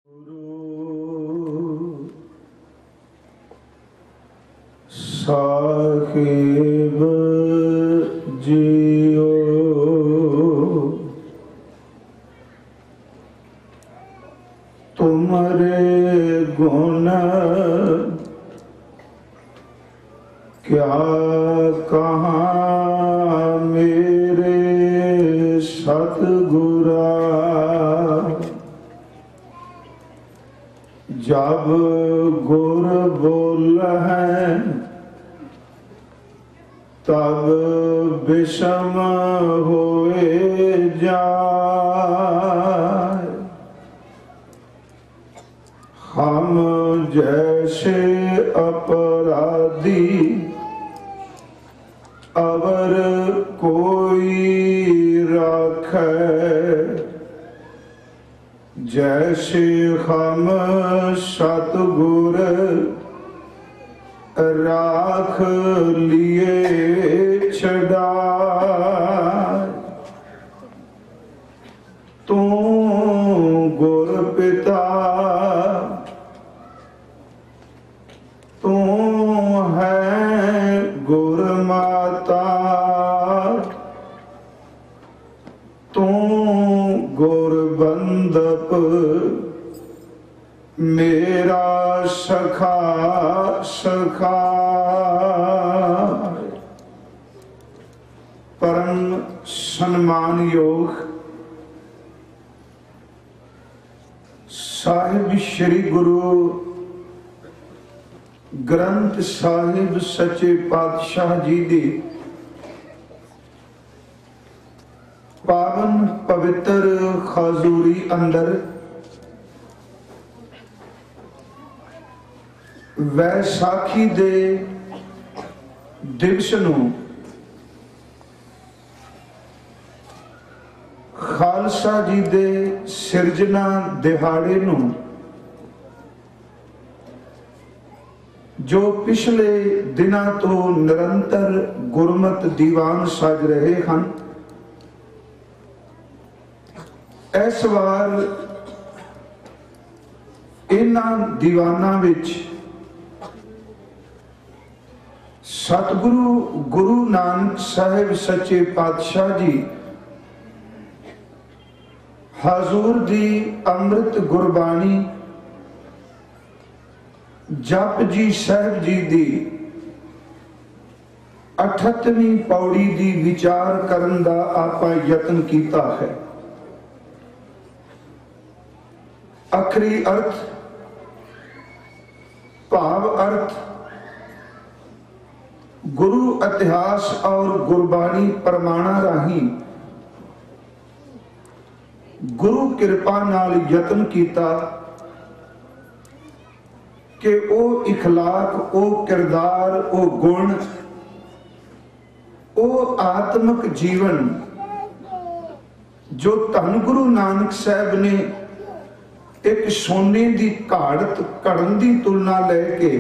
गुरु साहिब जियो तुम्हारे गुण क्या कहाँ मेरे सतगुरा। जब गुर बोल है तब विषम होए जाए। हम जैसे अपराधी अवर कोई राखे, जैसे हम सतगुर राख लिए छड़ाए। तू गुर पिता तू है गुर माता, तू गुर बंदप मेरा सखा सखा। परम सम्मान योग साहिब श्री गुरु ग्रंथ साहिब सच्चे पातशाह जी दी पावन पवित्र खजूरी अंदर वैसाखी दे दिवस नूं खालसा जी दे सिरजना दिहाड़े नूं जो पिछले दिनों तो निरंतर गुरमत दीवान सज रहे हैं, इस बार इन्हां दीवानां विच सतगुरु गुरु नानक साहिब सच्चे पातशाह जी हजूर दी अमृत गुरबाणी जप जी साहिब जी दी 38वीं पौड़ी दी विचार करन दा आपां यतन कीता है। आखिरी अर्थ भाव अर्थ गुरु इतिहास और गुरबाणी प्रमाणा राही गुरु कृपा नाल यतन कीता कि ओ इखलाक, ओ किरदार, ओ गुण, ओ आत्मक जीवन जो धन गुरु नानक साहब ने एक सोने की घाड़त घड़न की तुलना लेके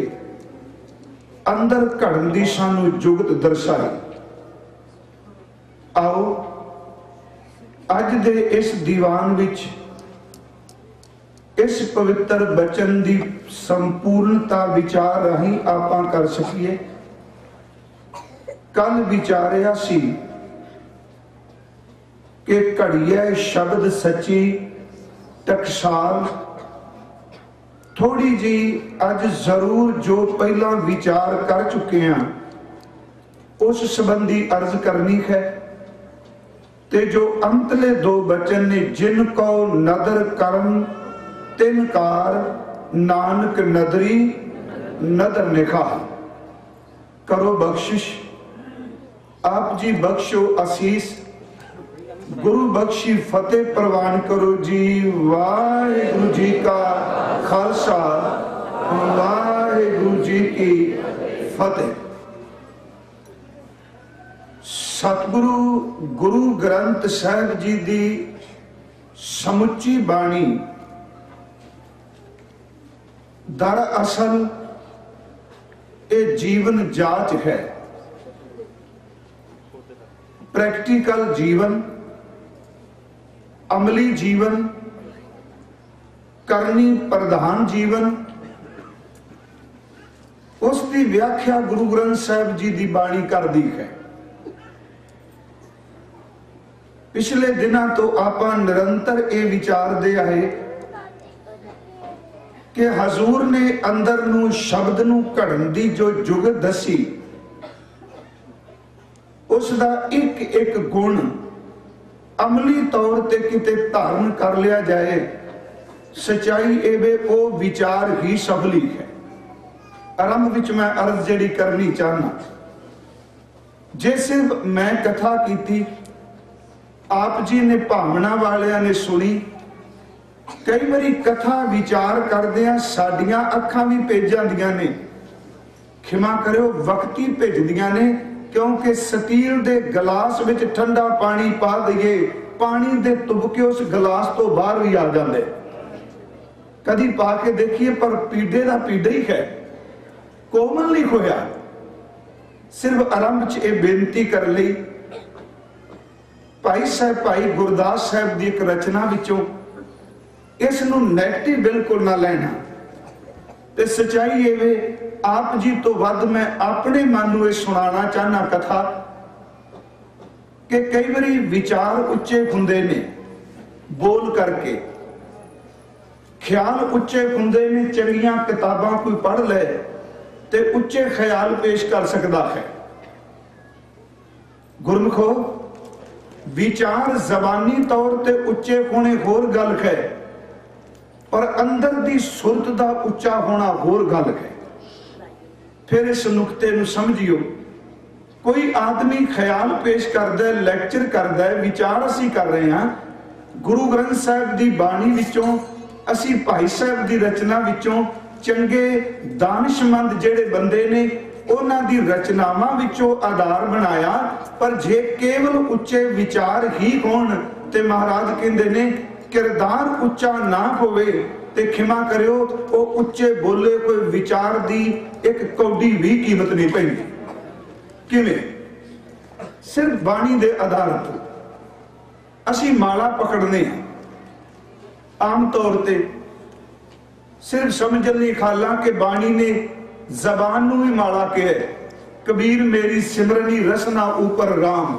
अंदर घड़न की सानू जुगत दर्शाई। आओ अज दे इस दीवान विच इस पवित्र बचन की संपूर्णता विचार राही आपां कर सकीए। कल विचारिया सी कि घड़िया शब्द सच्ची टकसाल थोड़ी जी अज जरूर जो पहला विचार कर चुके हैं उस संबंधी अर्ज करनी है। ते जो अंतले दो बचन ने जिनको नदर करम तिनकार नानक नदरी नदर निखा। करो बख्शिश, आप जी बख्शो आसीस, गुरु बख्शी फतेह प्रवान करो जी। वाहिगुरु जी का खालसा, वाहिगुरु जी की फतेह। सतगुरु गुरु ग्रंथ साहिब जी दी समुची बाणी दरअसल ये जीवन जाच है, प्रैक्टिकल जीवन, अमली जीवन, करनी प्रधान जीवन, उसकी व्याख्या गुरु ग्रंथ साहिब जी की बाणी कर दी है। पिछले दिनों तो आप निरंतर ये विचारते आए कि हजूर ने अंदर नू शब्द नू घड़न की जो जुगत दसी, उसका एक एक गुण अमली तौर ते किते धारण कर लिया जाए, सच्चाई एवे ओ विचार ही सफली है। आरंभ विच मैं अर्ज जिहड़ी करनी चाहना, जैसे मैं कथा की आप जी ने भावना वालियां ने सुनी, कई बारी कथा विचार करदियां साडियां अखां भी भेज जांदियां ने, खिमा करियो वक्ती भेजदियां ने, क्योंकि स्टील दे गिलास विच ठंडा पानी पा दईए, पानी दे तुबके उस गिलास तो बाहर भी आ जाते, कदी पा के देखिए पर पीड़े का पीड़ा ही है, कोमल नहीं होया। सिर्फ आरंभ च यह बेनती कर ली, भाई साहब भाई गुरदास साहब की एक रचना विचों इस नूं नैगेटिव बिल्कुल ना लेना, ते सच्चाई ये वे आप जी तो वध मैं अपने मन नूं सुनाना चाहना कथा कि कई बारी विचार उच्चे हुंदे ने बोल करके, ख्याल उच्चे हुंदे ने, चंगियां किताबां कोई पढ़ ले ते उच्चे ख्याल पेश कर सकता है। गुरमुखो, विचार जबानी तौर ते उच्चे होने होर गल है, पर अंदर दी सुरत दा उच्चा होना होर गल है। फिर इस नुकते नूं समझियो, कोई आदमी ख्याल पेश करदा है, लैक्चर करदा है, विचार असी कर रहे हैं, गुरु ग्रंथ साहिब दी बाणी विचों, असी भाई साहब दी रचना विचों, चंगे दानिशमंद जेड़े बंदे ने उन्हां दी रचनावां विचों आधार बनाया, पर जे केवल उच्चे विचार ही होण ते महाराज कहंदे ने किरदार उच्चा ना होवे ते खिमा करियो ओ उच्चे बोले कोई विचार दी एक कौडी भी कीमत नहीं पैंदी। किवें? सिर्फ बाणी दे आधार पर असी माला पकड़ने आम तौर ते सिर्फ समझ ली खाला के बाणी ने जबान नूं भी माला के है, कबीर मेरी सिमरनी रसना ऊपर राम,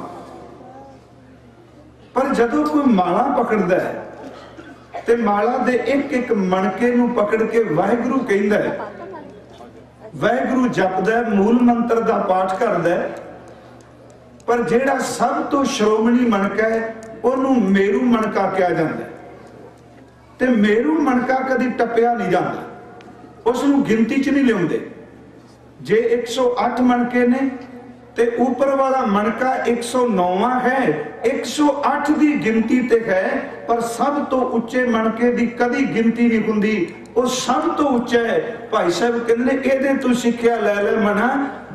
पर जदों कोई माला पकड़दा है ते माला दे एक एक मणके नूं पकड़ के वाहिगुरु कहंदा है, वाहिगुरु जपदा है, मूल मंत्र दा पाठ करदा है, पर जेड़ा सब तो श्रोमणी मणका है उहनूं मेरू मणका कहा जांदा है, ते मेरू मणका कदी टप्पिया नहीं जाता, उसनूं गिनती च नहीं लियाउंदे। जे 108 मणके ने ते ऊपर वाला मणका 109वां है, 108 दी गिनती ते है, पर सब तो उच्चे मणके दी कदी गिनती नहीं हुंदी, वो सब तो उच्चा है। भाई साहब कहंदे इहदे तों सिੱਖਿਆ ले ले मना,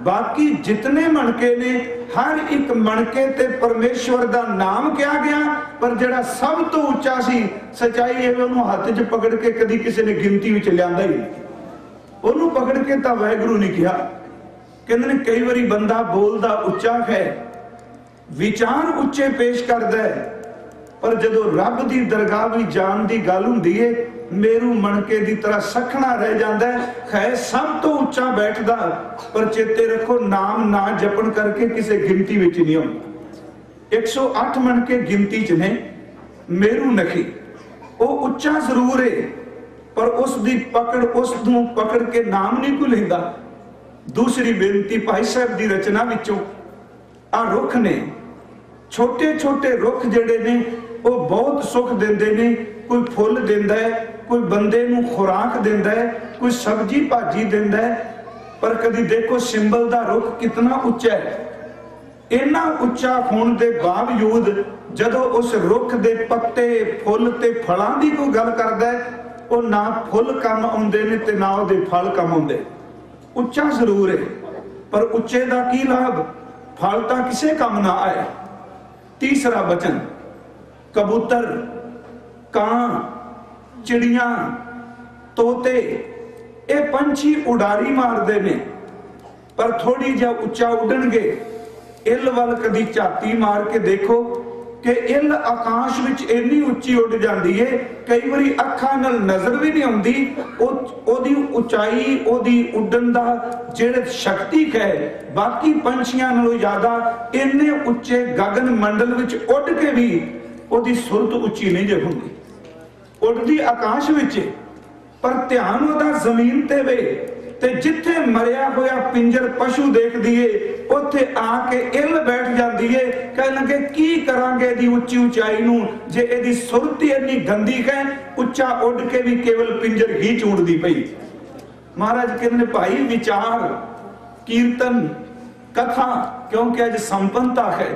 बाकी जितने मणके ने हर एक मणके ते परमेश्वर दा नाम किया गया, पर जिहड़ा सब तो उच्चा सी सच्चाई है उहनूं हत्थ 'च पकड़ के कदी किसी ने गिनती विच लिआंदा ही नहीं, उहनूं पकड़ के तां वाहिगुरू नहीं किया। कहंदे ने कई बारी बंदा बोलदा उच्चा है, विचार उच्चे पेश करदा है, पर जदों रब दी दरगाह भी जान दी गल हुंदी है, मेरू मणके दी तरह सखना रह जांदा है सब तो उच्चा बैठदा, पर चेते रखो नाम ना जपन करके किसी गिनती विच नहीं आउंदा। 108 मणके गिनती च ने, मेरू नखी वो उच्चा जरूर है, पर उस दी पकड़ उसनूं पकड़ के नाम नहीं कोई लैंदा। दूसरी बेनती भाई साहब दी रचना विचों आ रुख ने, छोटे छोटे रुख जिहड़े ने वो बहुत सुख देंदे ने, कोई फुल देंदा है, कोई बंदे नूं खुराक देंदा है, कोई सब्जी भाजी देंदा है, पर कदी देखो सिंबल दा रुख कितना उच्चा है, इन्ना उच्चा होने के बावजूद जदों उस रुख दे पत्ते फुल ते फलां दी कोई गल करदा है, वो ना फुल कम आउंदे ने ते ना उहदे फल कम आउंदे। उच्चा जरूर है, पर उच्चे दा की लाभ, फल तां किसे कम ना आए। तीसरा बचन, कबूतर, कां, चिड़ियां, तोते, ये पंछी उडारी मारते ने, पर थोड़ी जा उच्चा उड़नगे, इल वल कदी झाती मार के देखो कि इल आकाश विच इन्नी उच्ची उड़ जाती है, कई बारी अखां नाल नजर भी नहीं आउंदी। ओदी उचाई, ओदी उड्डण दा जिहड़ी शक्ति है बाकी पंछियां नालों ज्यादा इन्ने उच्चे गगन मंडल विच उड़ के भी ओदी सुरत उच्ची नहीं जे हुंदी। उड़दी आकाश विच पर ध्यान ओदा जमीन ते वे, ते जिथे मरिया होया पिंजर पशु देख दिए उत्थे आके इल बैठ जाती है। कह लगे की करांगे दी उच्ची उचाई नू, जे एदी सुरत इन्नी गंदी है, उच्चा उड़ के भी केवल पिंजर ही चूंडदी पई। महाराज कहते भाई विचार, कीर्तन, कथा, क्योंकि अज संपन्नता है,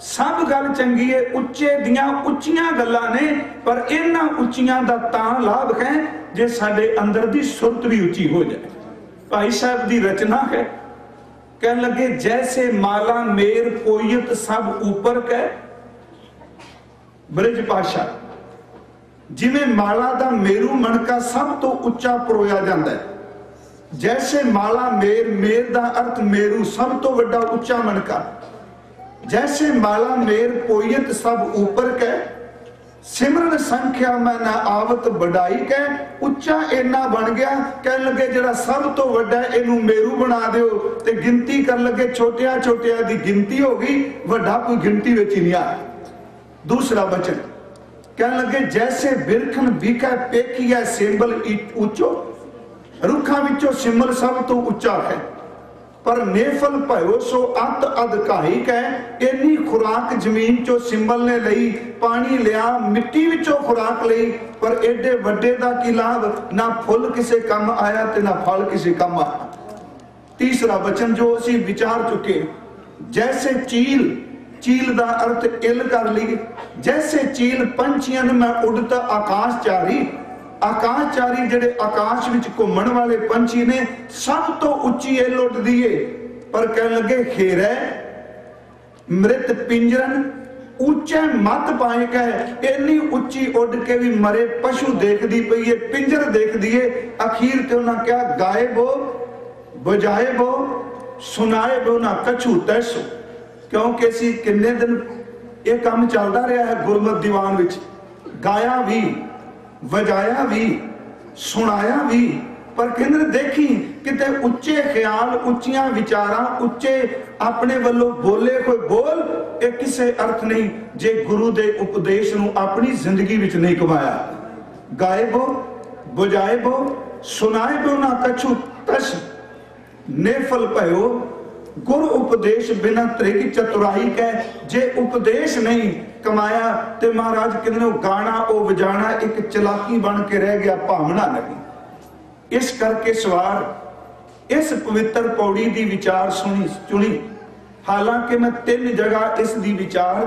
सब गल चंगी है, उच्चे दियां उच्चियां गल्लां ने, पर इन्हां उच्चियां दा तां लाभ है जे साडे अंदर दी सुरत भी उच्ची हो जाए। भाई साहब दी रचना है, कह लगे जैसे माला मेर पोयत सब ऊपर कै, ब्रिज पाशा जिवें माला दा मेरू मणका सब तो उच्चा परोया जाता है, जैसे माला मेर, मेर दा अर्थ मेरू सब तो वड्डा उच्चा मणका, जैसे माला मेर पोयत सब ऊपर कै, सिमरन संख्या मैं ना आवत बढ़ाई कै, उच्चा इन्ना बन गया। कह लगे जरा सब तो वड्डा इनू मेरू बना दियो, ते गिनती कर लगे छोटिया छोटिया दी गिनती हो गई, वड्डा कोई गिनती विच नहीं आया। दूसरा वचन कह लगे जैसे बिरखन बिकै पेखिया सिंबल ऊंचो, रुखा विचों सिमल सब तो उच्चा है, पर नेफल भयो सो अत अधकाई कै, इन्नी खुराक जमीन चो सिंबल ने लई, पानी लिया मिट्टी विचों खुराक लई, पर एडे वड्डे दा की लाभ, ना फुल किसे कम आया ते ना फल किसे कम आया। तीसरा वचन जो असी विचार चुके, जैसे चील, चील दा अर्थ इल कर ली, जैसे चील पंछियां मैं उड़ता आकाशचारी, आकाशचारी जिहड़े आकाश विच घूमण वाले पंछी ने सब तो उच्ची इल उड़दी है, पर कह लगे खेरै मृत पिंजरन ऊंचे मत पाए कह, इन्नी उच्ची उड़ के भी मरे पशु देखदी पई है, पिंजर देखदी है। अखीर ते उन्हां क्या गाए बो बजाए बो सुनाए बो ना कछु तैसो, क्योंकि असीं किन्ने दिन ये काम चलदा रहा है गुरमत दीवान विच, गाया भी वजाया भी सुनाया भी, पर कहते देखी किते उच्चे ख्याल, उच्चियां विचारां, उच्चे अपने वालों बोले कोई बोल, ये किसे अर्थ नहीं जे गुरु दे उपदेश नूं अपनी जिंदगी विच नहीं कमाया। गाए बो बजाए बो सुनाए बो ना कछु तस, नेफल भयो गुरु उपदेश बिना त्रिक चतुराई कह, जे उपदेश नहीं कमाया ते महाराज कहते गाना ओ बजाना एक चलाकी बन के रह गया, भावना नहीं। इस करके सवार इस पवित्र पौड़ी दी विचार सुनी चुनी, हालांकि मैं 3 जगह इस दी विचार,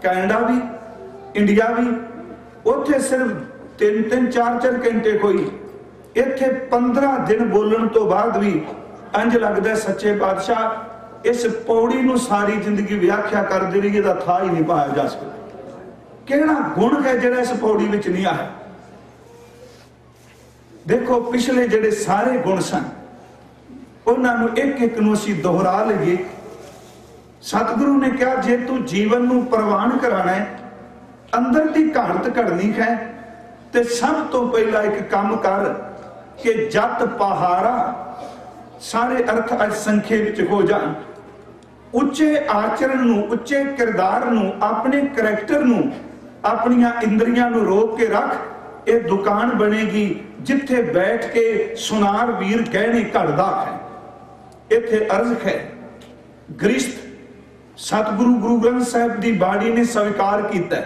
कैनेडा भी इंडिया भी, उथे सिर्फ 3-3 4-4 घंटे कोई, इथे 15 दिन बोलने तो बाद भी इंज लगता सच्चे पातशाह इस पौड़ी नूं सारी जिंदगी व्याख्या करते रहिए तां था ही नहीं पाया जा सकता। किहड़ा गुण है जिहड़ा इस पौड़ी विच नहीं आया। देखो पिछले जिहड़े सारे गुण सन उन्हां नूं एक एक नूं असीं दोहरा लईए। सतगुरु ने कहा जे तू जीवन नूं प्रवान कराना है, अंदर दी घाड़त कढ़नी है, ते सब तो पहला एक काम कर कि जत पहारा, सारे अर्थ अज संख्या विच हो जान, उच्चे आचरण नूं, उच्चे किरदार नूं, अपने करैक्टर नूं, अपनियां इंद्रियां नूं रोक के रख। ये दुकान बनेगी जिथे बैठ के सुनार वीर गहने घड़दा है। इत्थे अर्ज है गृहस्थ सतगुरु गुरु ग्रंथ साहिब दी बाड़ी ने स्वीकार किया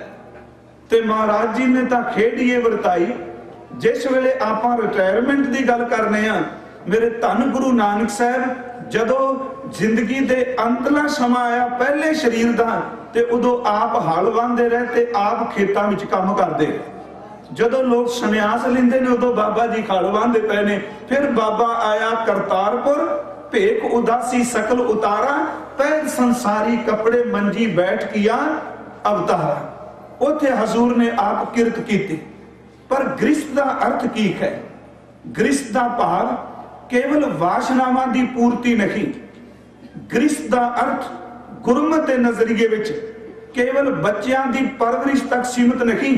ते महाराज जी ने तां खेड़िए वरताई। जिस वेले आपां रिटायरमेंट की गल करने आ, मेरे धन गुरु नानक साहब जदों जिंदगी दे अंतला समा आया पहले शरीर दा, ते उदों आप हल वाहंदे रहे ते आप खेतां विच काम करदे। जदों लोग संन्यास लेंदे ने उदों बाबा जी हल वाहंदे पए ने। फिर बाबा आया करतारपुर, भेख उदासी सकल उतारा, पैद संसारी कपड़े मंजी बैठ किया अवतारा। उथे हजूर ने आप किरत की। पर गृहस्थ का अर्थ की है? गृहस्थ का भाव केवल वासनावां दी पूर्ति नहीं। गृहस्थ का अर्थ गुरमत के नजरिए विच केवल बच्चों की परवरिश तक सीमित नहीं।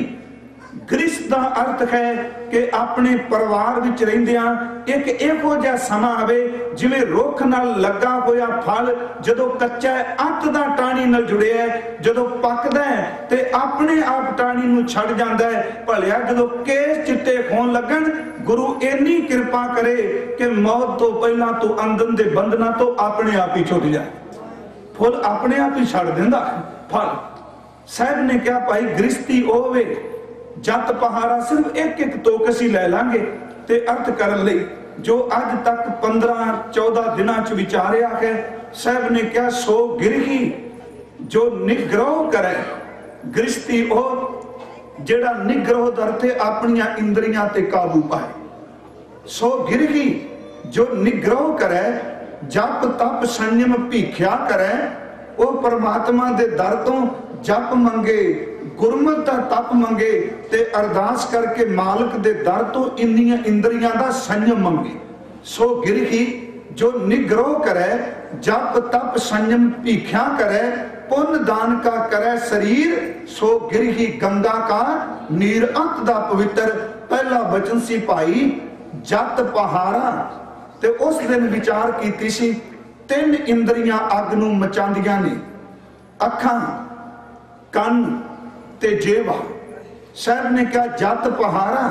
गृहस्थ का अर्थ है कि अपने परिवार विच रहिंदियां एक इहो जिहा समा आवे जिवें रुख नाल लगा होया फल जदों कच्चा है अंत दा टाणी नाल जुड़िया है, जदों पकदा है ते अपने आप टाणी नूं छड़ जांदा है। भलिया जदों केस चिट्टे होण लगन गुरु इन्नी कृपा करे कि मौत तो पहला तू अंदन दे बंधना तो अपने आप ही छुट जाए, फुल अपने आप ही छड़ दिंदा फल। साहब ने कहा भाई गृहस्थी होवे जत पहाड़ा सिर्फ एक एक तोक असीं लै लांगे ते अर्थ करन लई जो अज तक 15-14 दिनां च विचारिया है। साहब ने कहा सो गिरही जो निग्रह करे। गृहस्थी ओ जेड़ा निग्रह दरते अपनियां इंद्रियां ते काबू पाए। सो गिरही जो निग्रह करे जप तप संयम भीख्या करे। वो परमात्मा दे दर तो जप मंगे गुरमत दा तप मंगे ते अरदास करके मालिक दे दर तो इन्नियां इंद्रियां दा संयम मंगे। सो गिरही जो निग्रह करे जप तप संयम भीख्या करे पुण्य दान का करे शरीर। सो गिरही गंगा का नीर अंत दा पवित्र। पहला वचन सी भाई जत पहाड़ा ते उस दिन विचार कीती सी 3 इंद्रियां अग नूं मचांदियां ने, अखां कन ते जेवा। साहब ने कहा जत पहाड़ा।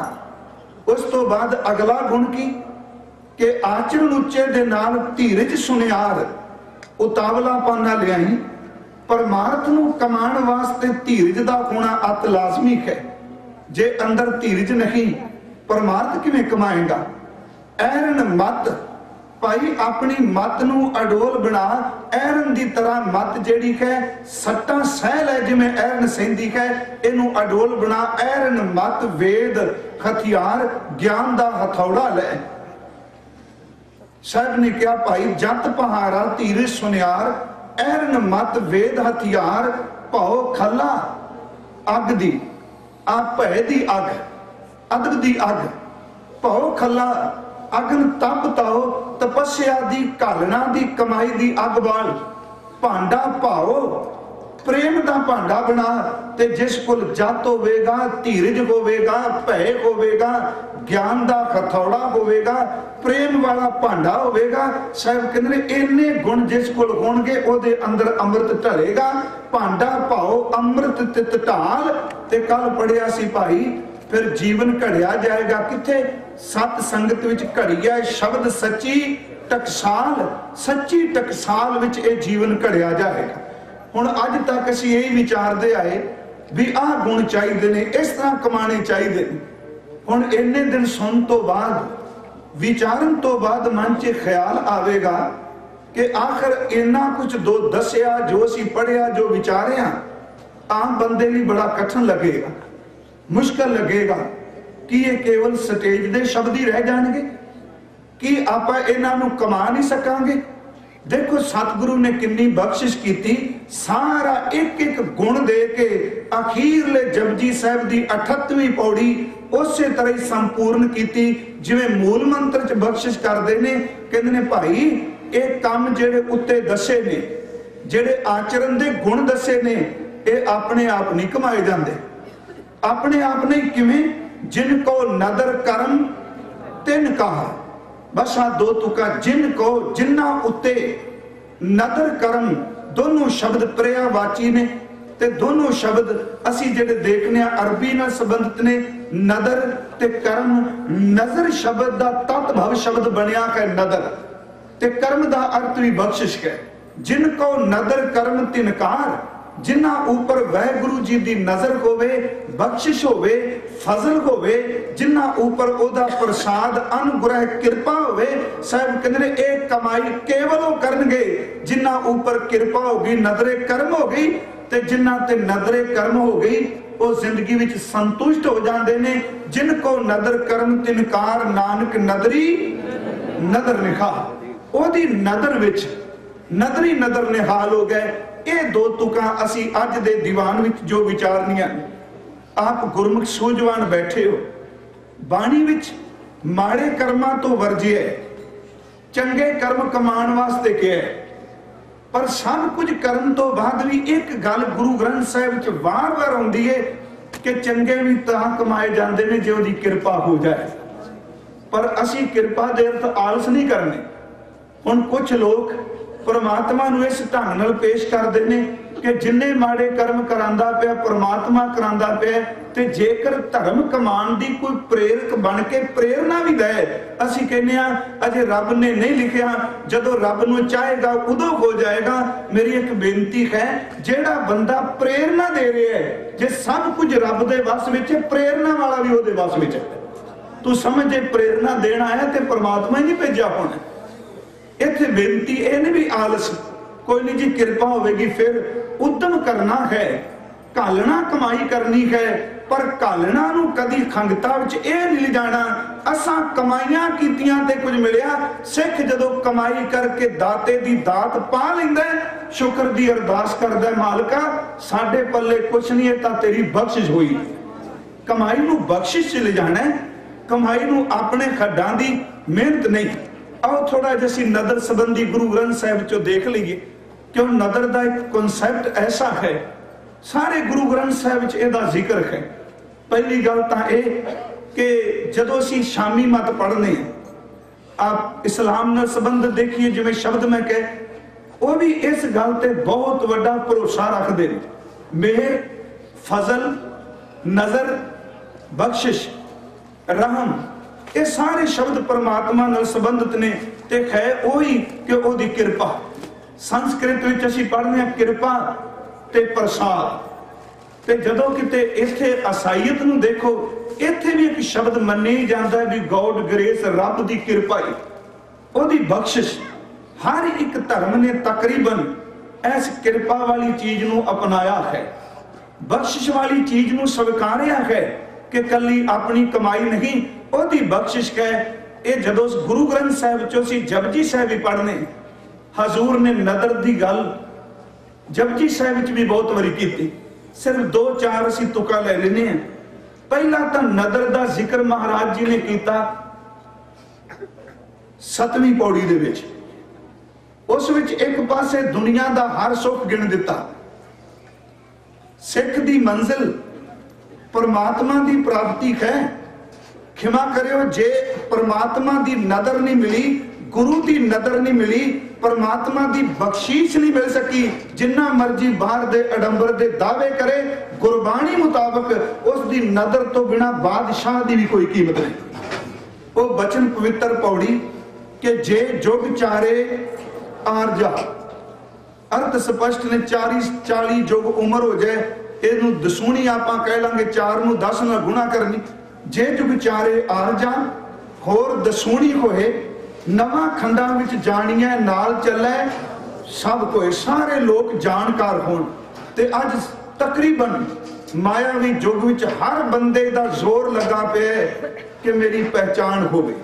उस तो बाद अगला गुण की कि आचरण उच्चे दे नाल धीरज सुनियार उतावला पाना लियाई। परमार्थ नूं कमाण वास्ते धीरज दा होना अत लाजमी है। जे अंदर धीरज नहीं परमार्थ किवें कमाएगा। ऐरन मत भाई अपनी मत नूं अडोल बना। ऐरन दी तरह मत जेड़ी है सट्टां सह लै जिवें ऐरन सहिंदी है, इनू अडोल बना। ऐरन मत वेद हथियार ज्ञान दा हथौड़ा लै। साहब ने कहा भाई जत पहाड़ा धीरज सुनियार ऐरन मत वेद हथियार भाओ खला अग दी आ भय दी अग अदब दी अग भाओ खला अगन तप ताओ तपस्या दी घालना दी कमाई दी अग बाल। भांडा भाओ प्रेम दा भांडा बना ते जिस कोल जत होवेगा धीरज होवेगा भय होवेगा ज्ञान दा हथौड़ा होवेगा प्रेम वाला भांडा होवेगा। साहब कहंदे इन्ने गुण जिस कोल होणगे ओदे अंदर अमृत ढलेगा। भांडा भाओ अमृत तित ढाल। ते कल पढ़िया सी भाई फिर जीवन घड़िया जाएगा किथे सत संगत विच घड़िया शब्द सच्ची टकसाल। सच्ची टकसाल विच ए जीवन घड़िया जाएगा। हुण अज तक असीं यही विचारदे आए भी आह गुण चाहिए ने इस तरह कमाने चाहिए। हुण इन्ने दिन सुन तो बाद विचारन तो बाद मन च ख्याल आवेगा कि आखिर इन्ना कुछ दो दसिया जो असीं पढ़िया जो विचारिया आम बंदे लई बड़ा कठिन लगेगा, मुश्किल लगेगा कि ये केवल स्टेज दे शब्द ही रह जाएंगे कि आपां इन्हां नूं कमा नहीं सकांगे। देखो सतगुरु ने कितनी बख्शिश की। सारा एक एक गुण दे के अखीरले जपजी साहब की 38वीं पौड़ी उस तरह ही संपूर्ण की जिवें मूल मंत्र च बख्शिश करते हैं। कहते ने भाई ये काम जेड़े उत्ते दसे ने जेड़े आचरण दे गुण दसे ने ये अपने आप नहीं कमाए जाते। अपने आप नहीं किवें जिनको नदर कर्म तिन कहा। बस आ दो तुका जिनको जिन्ना उत्ते नदर कर्म दोनों शब्द पर्यावाची ने ते दोनों शब्द असी जेडे देखने अरबी नाल संबंधित ने। नदर ते कर्म नजर शब्द दा तत्भव शब्द बनया है नदर ते कर्म दा अर्थ भी बख्शिश है। जिनको नदर कर्म तिनकार जिन्ना ऊपर वाहिगुरु जी दी नजर होवे बख्शिश होवे फजल होवे जिन्ना ऊपर ओदा प्रसाद अनुग्रह कृपा होवे। साहब कहंदे ने एक कमाई केवल वो करनगे जिन्ना ऊपर कृपा होगी नदरे कर्म हो गई ते जिन्ना ते नदरे कर्म हो गई वो जिंदगी विच संतुष्ट हो जाते ने। जिनको नदर कर्म तिनकार नानक नदरी नदर निखा। ओदी नदर विच नदरी नदर निहाल हो गए। ये दो तुकां असी अज दे दीवान विच जो विचारनियां। आप गुरमुख सूझवान बैठे हो बाणी विच माड़े कर्मां तो वर्जिए चंगे कर्म कमाण वास्ते क्या है। पर सब कुछ करन तो बाद भी एक गल गुरु ग्रंथ साहिब च वार वार आउंदी है कि चंगे भी तां कमाए जाते हैं जो दी कृपा हो जाए। पर असी कृपा दे अर्थ आलस नहीं करने। हुण कुछ लोग परमात्मा नूं इस ढंग नाल पेश करते हैं कि जिन्ने माड़े कर्म करांदा पिया परमात्मा करांदा पिया, ते जेकर धर्म कमान दी कोई प्रेरक बन के प्रेरणा भी दे, असी कहने अजे रब ने नहीं लिखिया, जदों रब नूं चाहेगा उदों हो जाएगा। मेरी एक बेनती है, जेड़ा बंदा प्रेरणा दे रहा है, जे सब कुछ रब दे वस विच है, प्रेरणा वाला भी उहदे वस विच है। तू समझ जे प्रेरणा देना है ते परमात्मा ही नहीं भेजा होना। इत्थे बेनती ये नहीं भी आलस कोई नहीं जी, कृपा होगी फिर उद्यम करना है, घालना कमाई करनी है, पर घालना नूं कदी खंगता विच इह नहीं जाना असां कमाईयां कीतियां ते कुछ मिलिया। सिख जदों कमाई करके दाते दी दात पा लैंदा, शुक्र दी अरदास करदा, मालका साडे पल्ले कुछ नहीं है तां तेरी बख्शिश होई। कमाई नूं बख्शिश च ले जाना, कमाई नूं अपने खड्डां दी मेहनत नहीं। आओ थोड़ा जिहा असीं नदर संबंधी गुरु ग्रंथ साहिब चों देख लईए, क्यों नदर का एक कॉन्सैप्ट ऐसा है, सारे गुरु ग्रंथ साहिब च इहदा जिक्र है। पहली गल तां इह कि जदों असीं शामी मत पढ़ने, आप इस्लाम नाल संबंध देखिए, जिवें शब्द मैं कह, वो भी इस गल ते बहुत वड्डा भरोसा रखदे ने। मेहर, फजल, नजर, बख्शिश, रहम, ये सारे शब्द परमात्मा नाल संबंधित ने, ते है वही कि ओहदी कृपा। संस्कृत विच असीं पढ़ने कृपा ते प्रसाद, ते जदों किते इत्थे असाईयत नूं देखो, इत्थे भी एक शब्द मन्नी जाता है भी गॉड ग्रेस, रब दी कृपा ही, ओहदी बख्शिश। हर एक धर्म ने तकरीबन इस कृपा वाली चीज नूं अपनाया है, बख्शिश वाली चीज नूं स्वीकारिया है कि कली अपनी कमाई नहीं, ओहदी बख्शिश है। ये जदों गुरु ग्रंथ साहिब चों असीं जपजी साहिब भी पढ़ने, हजूर ने नदर दी गल जपजी साहिब विच भी बहुत वारी कीती, सिर्फ 2-4 असीं तुका ले लेने हैं। पहला तो नदर दा जिक्र महाराज जी ने कीता 7वीं पौड़ी दे विच। उस विच एक पासे दुनिया दा हर सुख गिण दिता, सिख दी मंजिल परमात्मा दी प्राप्ति है। खिमा करियो, जे परमात्मा दी नदर नहीं मिली, गुरु दी नदर नहीं मिली, परमात्मा दी बख्शीश नहीं मिल सकी, जिन्ना मर्जी बाहर दे अडंबर दे दावे करे, गुरबाणी मुताबिक उस दी नदर तो बिना बादशाह दी भी कोई कीमत नहीं। वो बचन पवित्र पौड़ी कि जे जुग चारे आरजा, अर्थ स्पष्ट ने 40 जुग उम्र हो जाए, इनू दसूनी आपां कह लांगे, 4 नूं 10 नाल गुणा करनी। जे जुग चारे आरजा होर दसूनी होए, नवा खंडा विच जाणिए नाल चलै सब कोई, सारे लोग जानकार होण। ते अज तकरीबन मायावी जुग विच हर बंदे दा जोर लगा पे कि मेरी पहचान होवे,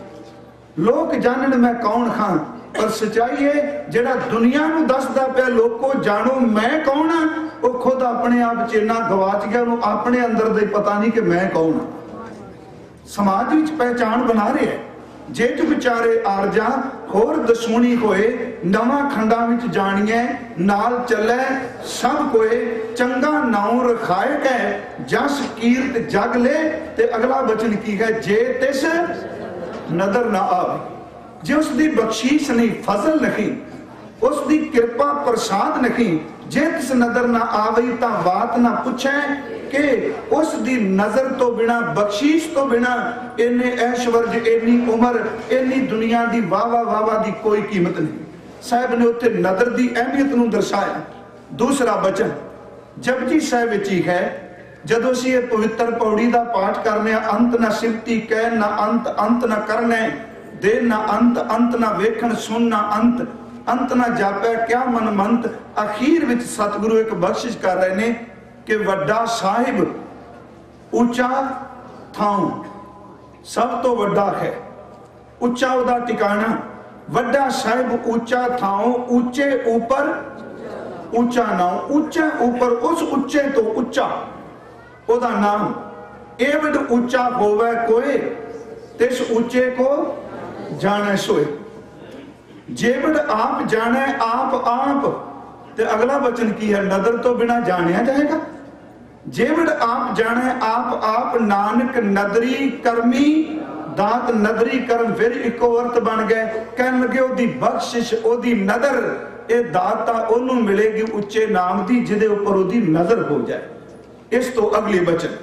लोग जानन मैं कौन खां। पर सच्चाई है, जेड़ा दुनिया नूं दसदा पिया लोको जानो मैं कौन हां, वो खुद अपने आप चेना गवाच गया, उन्होंने अपने अंदर दे पता नहीं कि मैं कौन हां। समाज विच पहचान बना रहे हैं। जे जुग चारे आरजा होर दसूनी होए, नवा खंडा विच जाणिए नाल चलै सब कोए, चंगा नाम रखाए गए जस कीर्त जग ले। ते अगला वचन की है, जे तिस नदर ना आवे, जे उसकी बख्शीश नहीं, फजल नहीं, उसकी कृपा प्रसाद नहीं, जे तिस नदर ना आवे तां बात ना पूछे कि उसकी नजर तो बिना, बख्शीश तो बिना इन्ने ऐश्वर्य, इन्नी उम्र, इन्नी दुनिया की वावा वावा की कोई कीमत नहीं। साहब ने उत्ते नदर की अहमियत नूं दर्शाया। दूसरा वचन जपजी साहिब विच ही है, जदों असीं ये पवित्र पौड़ी का पाठ करने, अंत ना सिफती कह ना अंत, अंत ना करने दे ना अंत, अंत ना वेखण सुन ना अंत, अंत ना जापै क्या मन मंत। अखीर विच सतगुरु एक बख्शिश कर रहे ने कि वड्डा साहिब ऊंचा थां सब तो वड्डा है, ऊंचा उदा टिकाना। वड्डा साहिब ऊंचा थां, ऊंचे ऊपर ऊंचा नाम, ऊंचे ऊपर उस ऊंचे तो ऊंचा ओदा नाम। एवड ऊंचा होवे कोई, तिस ऊंचे को जाने सोए। जेवड आप जाने आप आप, ते अगला वचन की है, नदर तो बिना जानिया जाएगा। जेवड़ आप जाने आप नानक नदरी करमी दात नदरी करम, फिर इको अर्थ बन गए। कहन लगे ओदी बख्शिश ओदी नदर ये दात ओनू मिलेगी उच्चे नाम दी जिदे उपर ओदी नजर हो जाए। इस तो अगली वचन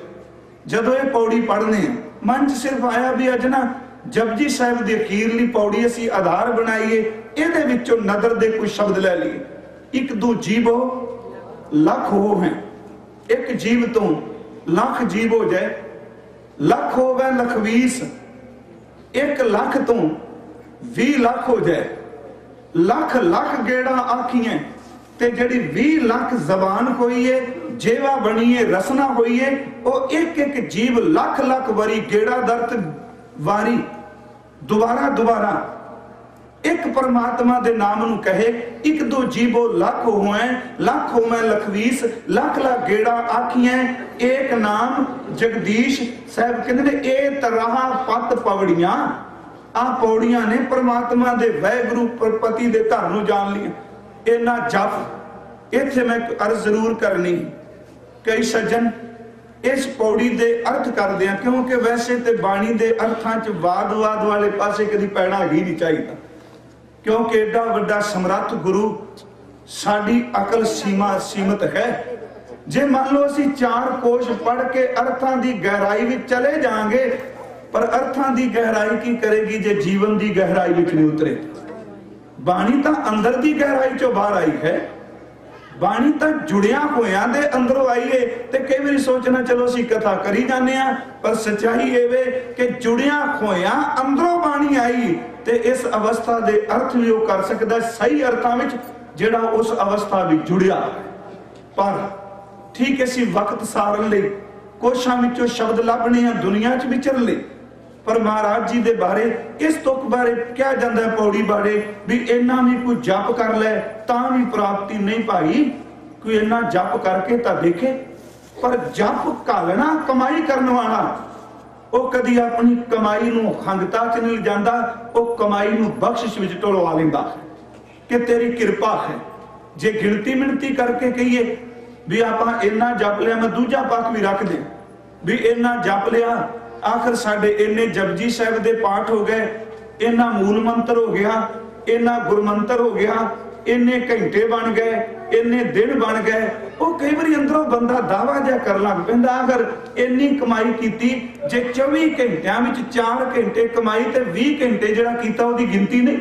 जदों ये पौड़ी पढ़ने मन च सिर्फ आया भी अज ना जपजी साहिब दी अखीरली पौड़ी असी आधार बनाईए, इहदे विचों नदर दे कुछ शब्द लै लईए। एक दो जीवो लख हो हैं, एक जीव तो लख जीव हो जाए, लख हो वह लख 20, 1 लाख तो 20 लाख हो जाए, लख लख गेड़ा आखियां ते जड़ी 20 लाख जबान होई है, जेवा बनी है, रसना हुई है, वो एक एक जीव लख लख वारी गेड़ा दर्द वारी दोबारा दोबारा एक परमात्मा दे नाम नू कहे। एक दो जीवो लख होए, लख होवे लख 20, लख लख गेड़ा आखियां एक नाम जगदीश साहब कहते ने ए तरह पत पवड़ियां आ पौड़ियां ने परमात्मा दे वैगुरु पति दे घर नू जान लिया। इन्ना जप इत्थे मैं अर्ज जरूर करनी, कई सज्जन इस पौड़ी दे अर्थ करदे हैं, क्योंकि वैसे ते बाणी दे अर्थां च वाद वाले पासे कदी पैना ही नहीं चाहिए, क्योंकि एडा वड्डा समर्थ गुरु साडी अकल सीमित है। जे मान लो असी 4 कोश पढ़ के अर्थां दी गहराई विच चले जाएंगे, पर अर्थां दी गहराई की करेगी जे जीवन दी गहराई विच नहीं उतरे। बाणी तां अंदर दी गहराई चों बाहर आई है, बाणी तां जुड़िया होया दे अंदरों आई है। ते कई बार सोचना चलो असी कथा करी जाने आ, पर सच्चाई ये वे कि जुड़िया होया अंदरों बाणी आई ते इस अवस्था दे अर्थ भी वो कर सकदा सही अर्थां विच जेड़ा उस अवस्था भी जुड़िया। पर ठीक असी वक्त सारन लई कोशां विचों शब्द लभने आ, दुनिया च विचर ले, पर महाराज जी दे बारे इस तुक बारे क्या जाता है पौड़ी बारे भी इन्ना भी कोई जप कर ले तां भी प्राप्ति नहीं पाई, कोई इन्ना जप करके तां देखे। पर जप घालना कमाई करने वाला वो कदी अपनी कमाई नूं खंगता च नहीं जांदा, वो कमाई नूं बख्शिश विच टोलवा लैंदा कि तेरी कृपा है। जे गिनती मिनती करके कहिए भी आपां इन्ना जप लिया, मैं दूजा पक्ष भी रख दे भी इन्ना जप लिया, आखिर साडे इन्ने जपजी साहिब दे पाठ हो गए, इन्ना मूल मंत्र हो गया, इन्ना गुरमंत्र हो गया, इन्ने घंटे बन गए, इन्ने दिन बन गए। वो कई बार अंदरों बंदा दावा जा कर लग पैंदा, अगर इन्नी कमाई कीती, जे 24 घंटियां विच 4 घंटे कमाई ते 20 घंटे जिहड़ा कीता ओदी गिनती नहीं।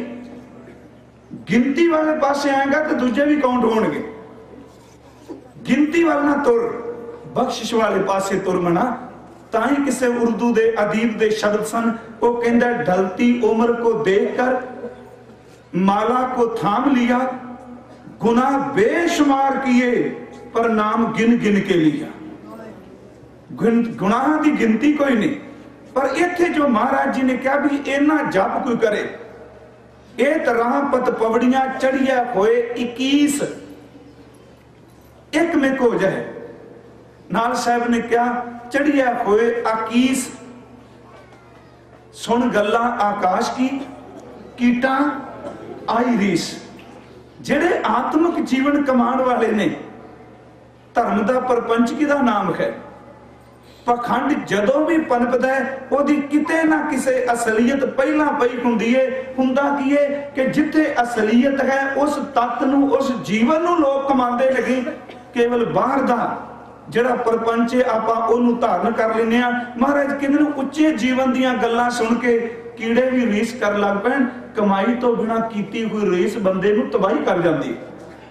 गिनती वाले पासे आएगा तो दूजे भी काउंट होणगे, गिनती वाला तुर बख्शिश वाले पासे तुर मना। ताही किसे उर्दू दे अदीब दे शब्द सन, वो कहंदा ढलती उम्र को देखकर माला को थाम लिया, गुनाह बेशुमार किए पर नाम गिन गिन के लिया। गुनाह की गिनती कोई नहीं, पर इत्थे जो महाराज जी ने कहा भी इन्ना जप कोई करे, ए तरह पत पवड़ियां चढ़िया होए 21 एक में हो जाए। नाल साहब ने क्या चढ़िया होए 21 सुन गल्ला आकाश की कीटा आई रीस। जेड़े आत्मिक जीवन कमाण वाले ने, धर्म दा परपंच किदा नाम है, पखंड जदों भी पनपदा है ओदी किते ना किसे असलियत पहला पई हुंदी है। हुंदा की है कि जिथे असलियत है उस तत्त नूं उस जीवन नूं लोग कमांदे लगे, केवल बाहर दा जड़ा परपंच है आपां ओनू धारण कर लेने आ। महाराज कहंदे ने उच्चे जीवन दीयां गल्लां सुन के कीड़े भी रीस कर लग पैण। कमाई तो बिना कीती हुई रीस बंदे नूं तबाही कर जांदी,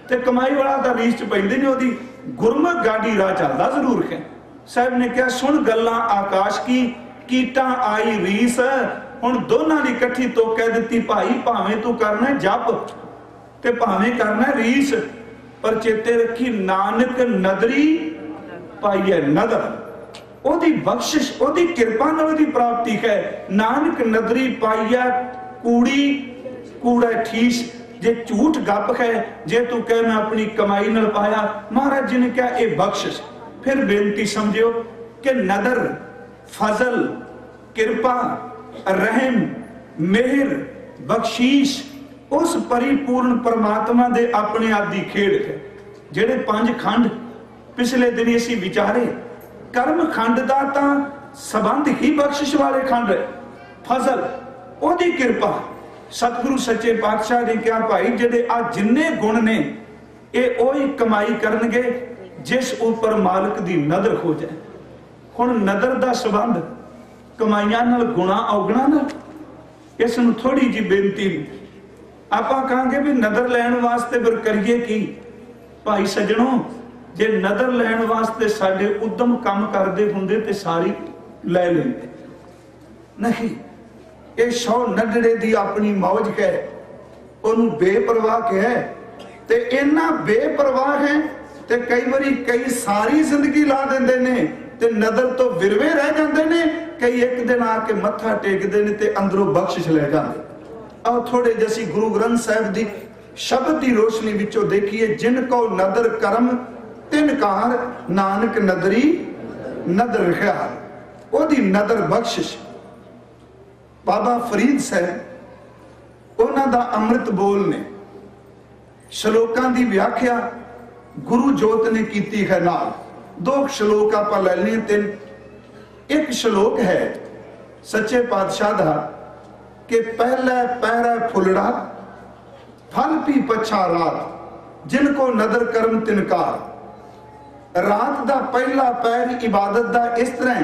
ते कमाई वाला तां रीस च पैंदे नहीं, ओदी गुरमत गाड़ी राह चलदा जरूर है। साहब ने कहा सुन गल्लां आकाश की कीटा आई रीस। हुण दोनां दी इकट्ठी तो कह दित्ती भाई, भावें तू करना जप ते भावें करना रीस, पर चेते रखी नानक नदरी पाई है नदर, ओदी बख्शिश ओदी कृपा नाल ओदी प्राप्ति है। नानक नदरी पाई है कूड़ी कूड़ा ठीस। जे झूठ गप है, जे तू कह मैं अपनी कमाई नाल पाया, महाराज जी ने कहा यह बख्शिश। फिर बेनती समझियो कि नदर फजल कृपा रहम मेहर बख्शीश उस परिपूर्ण परमात्मा दे अपने आप दी खेड़ है। ਜਿਹੜੇ 5 खंड पिछले दिन असीं विचारे, कर्म खंड का तां संबंध ही बख्शिश वाले खंड है। फजल ओदी किरपा, सतगुरु सच्चे पातशाह ने कहा भाई जेडे आ जिन्ने गुण ने ये ओही कमाई करनगे जिस उपर मालिक दी नदर हो जाए। हुण नदर दा संबंध कमाइयां नाल गुणा औगणा नाल, इस नूं थोड़ी जी बेनती आपां कहांगे भी नदर लैण वास्ते फिर करिए की। भाई सजणों, जे नदर लैण वास्ते साडे उद्यम काम करदे हुंदे ते सारी लै लेंदे नहीं। ये 100 नडड़े दी अपनी मौज है, ओनू बेपरवाह कहे ते इन्ना बेपरवाह है ते कई बारी कई सारी जिंदगी ला देंदे ने ते नदर तो विरवे रह जाते ने। कई एक दिन आके मत्था टेकते ने ते अंदरों बख्शिश ले जाते। आओ थोड़े जैसी गुरु ग्रंथ साहिब दी शब्द की रोशनी विचों देखिए। जिनको नदर कर्म तिनकार नानक नदरी नदर ख्याल, ओदी नदर बख्शिश। बाबा फरीद साहब उन्हां दा अमृत बोल ने श्लोकां दी व्याख्या गुरु जोत ने कीती है नाल। 2 श्लोक आपां ले लईए। 3 एक श्लोक है सच्चे पातशाह दा कि पहला पैरा फुलड़ा फल पी पछा रात, जिनको नदर कर्म तिनकार। रात दा पहला पैर इबादत दा इस तरह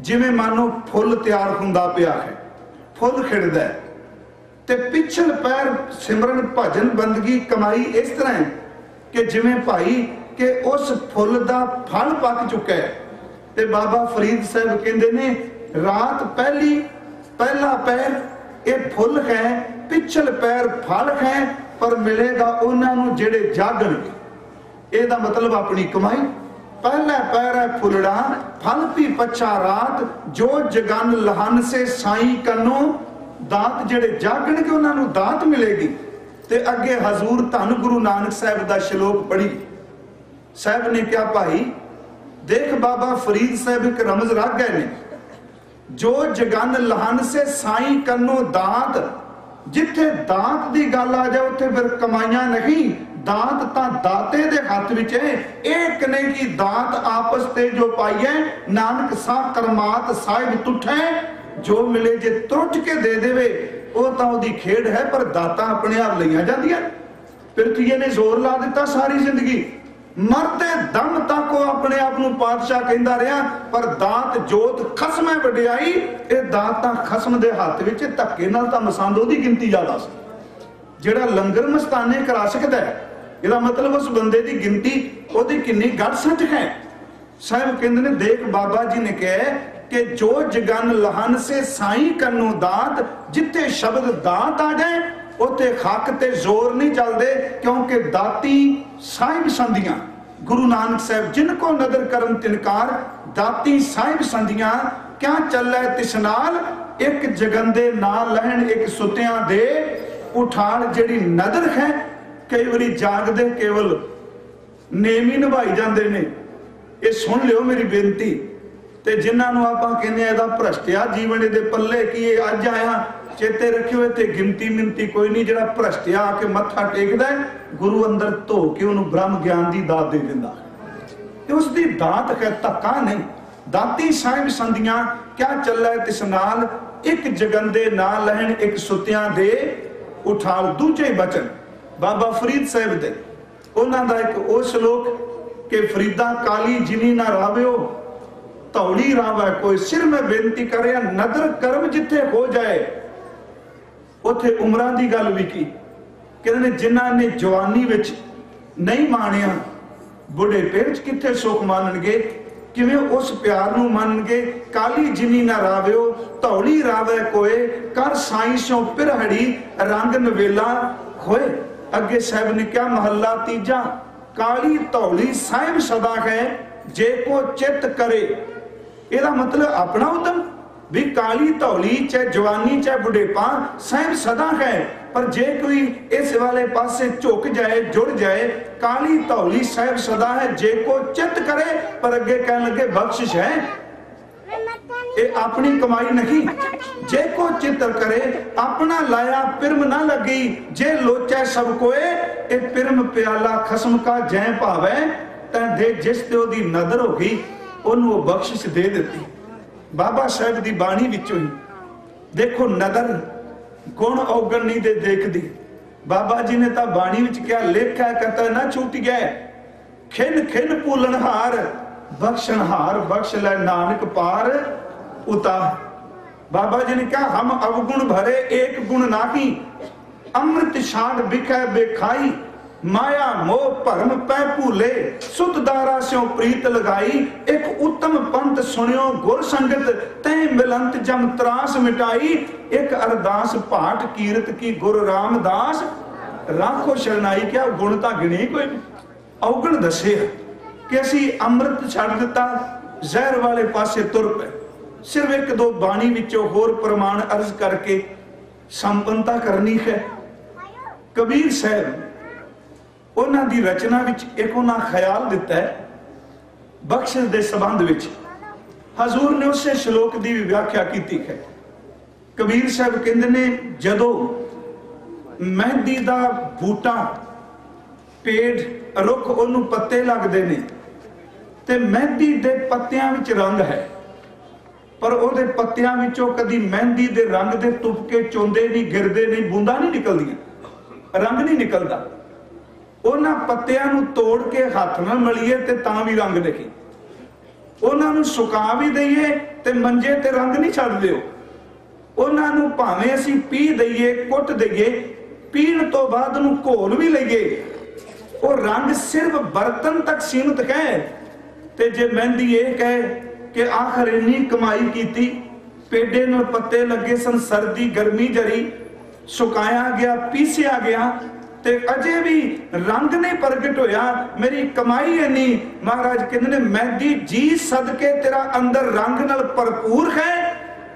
जिवें मानो फुल तैयार हुंदा पिया है, फुल खिड़दा है, ते पिछल पैर सिमरन भजन बंदगी कमाई इस तरह कि जिवें भाई कि उस फुल दा फल पक चुका है। ते बाबा फरीद साहब कहंदे ने रात पहला पैर ये फुल है, पिछल पैर फल है, पर मिलेगा उन्होंने जेड़े जागणगे। एदा मतलब अपनी कमाई। पहला पैर है फुलड़ा फल पी पछा रात, जो जगन लहन से साई कनो दात, जेड़े जागणगे उन्होंने दात मिलेगी। ते अगे हजूर धन गुरु नानक साहब दा श्लोक पढ़ी। साहब ने क्या भाई देख बाबा फरीद साहब एक रमज रख गए ने, जो जगन लहन से साई कनो दात। जिथे दात दी गल आ जाए उत्थे फिर कमाइयां नहीं, दात तां दाते दे हाथ विच है। एक नहीं कि दात आपस ते जो पाई है, नानक सा करमात साहिब तुठे, जो मिले जे तुरट के दे देवे वो तां ओदी खेड़ है, पर दाता अपने आप लईयां जांदियां। पृथ्वी ने जोर ला दिता सारी जिंदगी, मरते दम तक वो अपने आप नूं पातशाह कहंदा रहा, पर दात जोत खसम वडियाई, ये दात तां खसम दे हाथ विच, धक्के नाल तां मसंद ओदी गिनती ज्यादा सी। जिहड़ा लंगर मस्ताने करा सकदा है, इसदा मतलब उस बंदे दी गिनती ओदी किन्नी गढ़ सच है। साहब कहंदे ने देख बाबा जी ने कहा कि जो जगन लहन से साई कनो दात, जिथे शब्द दात आ जाए उत्थे हक ते जोर नहीं चलते, क्योंकि दाती साहिब संदियां गुरु नानक साहब जिनको नदर करम तिनकार, दाती साहिब संदियां क्या चलै तिस नाल, एक जगंदे ना लहन एक सुतियां दे उठाड़। जिहड़ी नदर है कई बारी जागदे केवल नेम ही निभाई जाते ने। ये सुन लियो मेरी बेनती। ते जिन्होंने आपां कहने इहदा भ्रष्टिया जीवन दे पल्ले की अज आया, चेते रखियो ते गिनती मिनती कोई नहीं। जिहड़ा भ्रष्टिया आके मत्था टेकदा है, गुरु अंदर धो के उन्होंने ब्रह्म ज्ञान की दात दे दिंदा है। उसकी दात है, धक्का नहीं। दाती साहिब संदियां क्या चलै तिस नाल, एक जगंदे ना लहन एक सुतियां दे उठाल। दूजे बचन बाबा फरीद साहब दे उन्हों का एक वो श्लोक कि फरीदा काली जिनी ना रावियो धौली रावै कोई। सिर में बेनती कर रहा, नदर कर्म जिथे हो जाए उथे उमरां दी गल भी की। कहते जिन्हां ने जवानी विच नहीं माणिया, बुढ़ेपे विच किथे सुख मानणगे, किवें उस प्यार नूं मानणगे। काली जिनी ना रावियो धौली रावै कोए, कर साई स्यों पिरहड़ी रंग नवेला होए। अगे साहब ने क्या महला तीजा, काली धौली साहिब सदा है, जे को चित करे। ਇਹਦਾ मतलब अपना उद्यम भी काली धौली चाहे जवानी चाहे बुढ़ेपा साहिब सदा है, पर जे कोई इस वाले पासे झुक जाए जुड़ जाए, काली धौली साहिब सदा है जे को चित करे। पर अगे कहने लगे बख्शिश है ये अपनी कमाई नहीं। जे को चित्र करे अपना लाया पिरम ना लगी, जे लोचे सब कोए ए पिरम प्याला खसम का जै भावे, तैं दे जिस ते ओदी नदर हो गई ओनू वो बख्शिश दे देती। बाबा साहब दी बाणी विचों ही देखो नदर गुण औगण नहीं दे देखदी। बाबा जी ने तो बाणी विच क्या लिखा, कहता ना छूट गए खिन खिन भूलनहार, बख्शनहार बख्श लै नानक पार उतार। बाबा जी ने कहा हम अवगुण भरे एक गुण नाही, अमृत छाड़ बिकै बेखाई, माया मोह भरम पै भूले, सुत दारा स्यों प्रीत लगाई, एक उत्तम पंथ सुनियो गुर संगत, तैं मिलंत जम त्रास मिटाई, एक अरदास पाठ कीरत की गुरु रामदास, राखो शरणाई। क्या गुण तां गिने कोई अवगुण दसे कि असी अमृत छड़ दिता, जहर वाले पासे तुर पे। सिर्फ एक दो बाणी विचों होर प्रमाण अर्ज करके संपन्नता करनी है। कबीर साहब उन्हां दी रचना विच एक उन्हां ख्याल दिता है बख्शिश दे संबंध विच। हजूर ने उस श्लोक की भी व्याख्या की है। कबीर साहब कहंदे ने जदों मेहंदी दा बूटा पेड़ रुख उन्होंने पत्ते लगते ने ते मेहंदी दे पत्तियां विच रंग है, पर उहदे पत्तियां विचों कदी मेहंदी दे रंग दे तुपके चोंदे नहीं, गिरदे नहीं, बूंदा नहीं निकलदियां, रंग नहीं निकलदा। उन्हां पत्तियां नूं तोड़ के हथ नाल मलीए ते तां भी रंग नहीं, उन्हां नूं सुका भी दईए ते मंजे ते रंग नहीं छड्डदे। उन्हां नूं भावें असीं पी दईए कुट दईए, पीण तो बाद नूं घोल भी लईए, वो रंग सिर्फ बर्तन तक सीमित है। ते जे मेहंदी ये कहे कि आखिर इन्नी कमाई की, पेडे में पत्ते लगे सन, सर्दी गर्मी जरी, सुकाया गया पीसिया गया ते अजे भी रंग नहीं प्रगट होया, मेरी कमाई है नहीं। महाराज कहते ने मेहंदी जी सदके तेरा अंदर रंग नाल भरपूर है,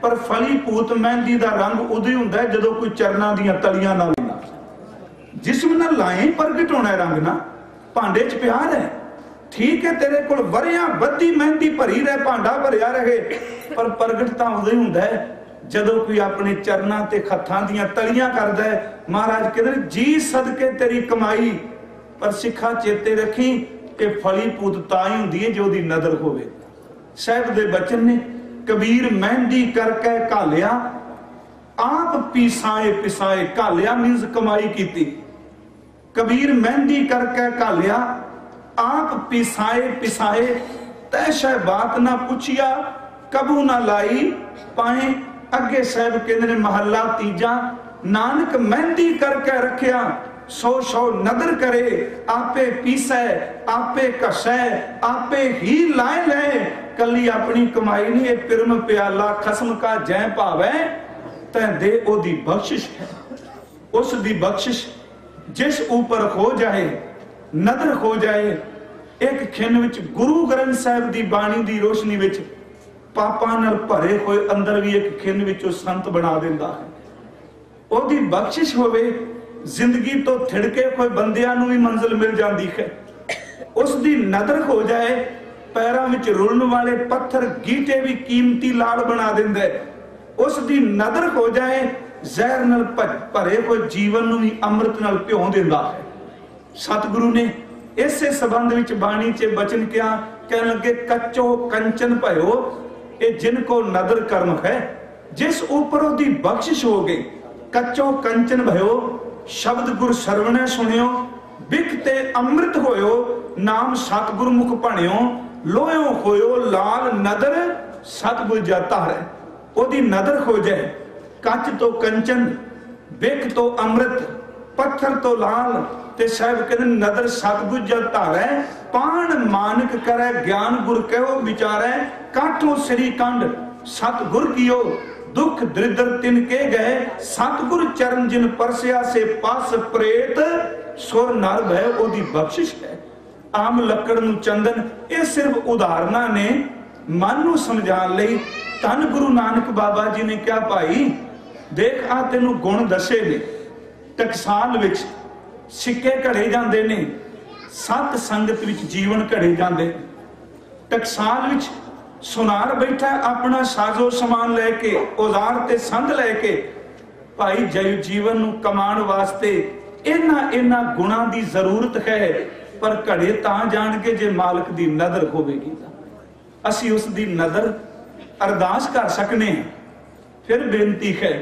पर फली पूत मेहंदी दा रंग उदों ही हुंदा है जदों कोई चरना दियां तलियां नाल जिसम नाल लाए प्रगट होना रंग ना। भांडे च प्यार है, ठीक है तेरे कोल वरियां बद्धी मेहंदी भरी रहे, भांडा भरिया रहे, पर प्रगट तां उदों ही हुंदा है जदों कोई अपने चरना ते हत्थां दियां तलियां करदा है। महाराज कहंदे जी सदके तेरी कमाई, पर सिखा चेते रखी कि फली पूत तां ही हुंदी है जो दी नदर होवे। साहिब दे बचन ने कबीर मेहंदी करके घालिया, आप पीसाए पिसाए, घालिया मीनस कमाई की। कबीर मेहंदी करके घालिया, आप पिसाए पिसाए, तै शै बात ना पुछिया, कबू ना लाई पाए। अगे साहब कहते ने महला तीजा, नानक मेहंदी करके रखिया, सौ सौ नदर करे, आपे पीसै आपे घसै आपे ही लाए ले, कली अपनी कमाई नहीं, ये पिरम प्याला खसम का जै भावै, तै दे ओदी बख्शिश है। उस दी बख्शिश जिस ऊपर हो जाए, नदर हो जाए। एक खिन विच गुरु ग्रंथ साहिब दी बाणी दी रोशनी विच पापां नाल भरे होए अंदर भी एक खिन विचों संत बना दिंदा है। ओदी बख्शिश होवे, जिंदगी तो थिड़के हुए बंदियां नूं भी मंजिल मिल जाती है। उस दी नदर हो जाए, पैरां विच रुलण वाले पत्थर गीटे भी कीमती लाड़ बना दिंदा है। उस दी नदर हो जाए, जहर नाल भरे हुए जीवन नूं भी अमृत नाल भिओ दिंदा है। सतगुरु ने इसे संबंध विच बाणी च बचन किया, कहन लगे कच्चो कंचन भयो, ये जिनको नदर कर्म है, जिस ऊपर ओदी बख्शिश हो गई। कच्चो कंचन भयो, शब्द गुर सरवणे सुनियो, बिकते अमृत होयो, नाम सतगुरु मुख भणियो, लोयो होयो लाल नदर सतगुर जाता है। ओदी नदर हो जाए, कच तो कंचन, बिक तो अमृत, पत्थर तो लाल, ते साहब कहते नदर सतगुर जल धारै, पान मानक करे ज्ञान गुर कहो विचारै, काठों श्री कंड सतगुर कियो, दुख दरिद्र तिनके गए, सतगुर चरण जिन परसिया से पास प्रेत, सुर नर भय ओदी बख्शिश है। आम लकड़ नूं चंदन, ये सिर्फ उदाहरणा ने मन नूं समझाण लई। धन गुरु नानक बाबा जी ने क्या भाई देख आ तेनू गुण दसे ने, टकसाल विच सिक्के घड़े जाते ने, सत संगत विच जीवन घड़े जाते, टकसाल विच सुनार बैठा अपना साजो समान लैके औजार ते संद लैके भाई जीवन नूं कमाण वास्ते इन्हां गुणां दी जरूरत है। पर घड़े तां जाणगे जे मालिक दी नदर होवेगी तां असीं उस दी नदर अरदास कर सकने हैं। फिर बेनती है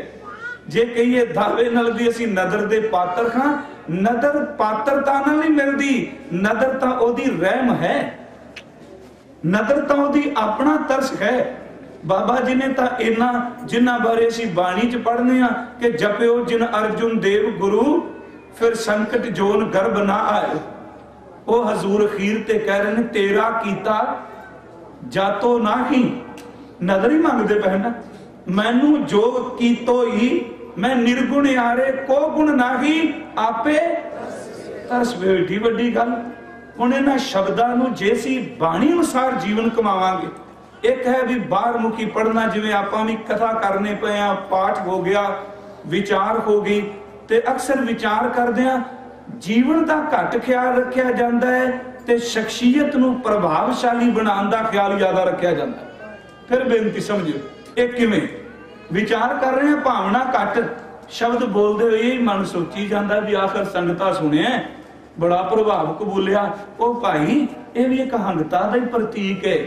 जे कहिए दावे नाल भी असीं नदर दे पात्र हां, नदर पात्रता नाल नहीं मिलदी, नदर तां ओदी रहम है, नदर तां ओदी अपना तरस है। बाबा जी ने तां इन्हां जिन्हां बारे असीं बाणी च पढ़ने आ कि जपियो जिन अर्जुन देव गुरु फिर संकट जोन गर्भ ना आए। वो हजूर अखीर ते कह रहे ने तेरा कीता जातो ना ही, नदर ही मंगते पे ना, मैनू जोग कीतो ही मैं निर्गुण यारे को गुण ना ही आपे तरस। एडी वड्डी गल। हुण इन्हां शब्दां नूं जे असीं बाणी अनुसार जीवन कमावांगे, एक है भी बाहर मुखी पढ़ना जिवें आपां भी कथा करने पे आ, पाठ हो गया, विचार हो गई, ते अक्सर विचार करदिआं जीवन का घट ख्याल रखा जाता है ते शख्सियत नूं प्रभावशाली बनाने का ख्याल ज्यादा रखा जाता है। फिर बेनती समझियो एक किवें विचार कर रहे हैं, भावना घट शब्द बोलते हुए यही मन सोची जाता भी आखिर संगता सुने बड़ा प्रभाव कबूलिया। ओ भाई ये भी एक हंगता का ही प्रतीक है।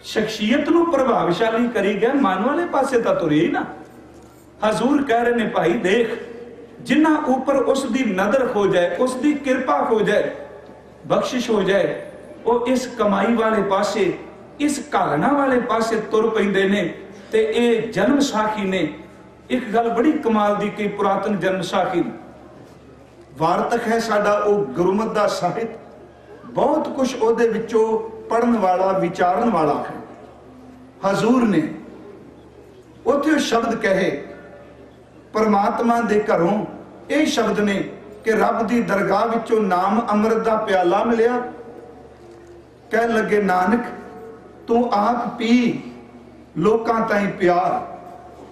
शख्सियत नूं प्रभावशाली करी गया, मन वाले पासे तो तुरे ही ना। हजूर कह रहे ने भाई देख जिन्ना ऊपर उसकी नदर हो जाए, उसकी कृपा हो जाए, बख्शिश हो जाए, वो इस कमाई वाले पासे, इस घालना वाले पासे तुर पैंदे ने। ते ये जन्म साखी ने एक गल बड़ी कमाल दी कि पुरातन जन्म साखी वार्तक है साडा वो गुरमत दा साहित, बहुत कुछ ओदे विचों पढ़न वाला विचारन वाला है। हजूर ने उत्थे शब्द कहे परमात्मा दे घरों, ये शब्द ने कि रब दी दरगाह विचों नाम अमृत दा प्याला मिलिया। कह लगे नानक तू आप पी लोकां ताईं प्यार।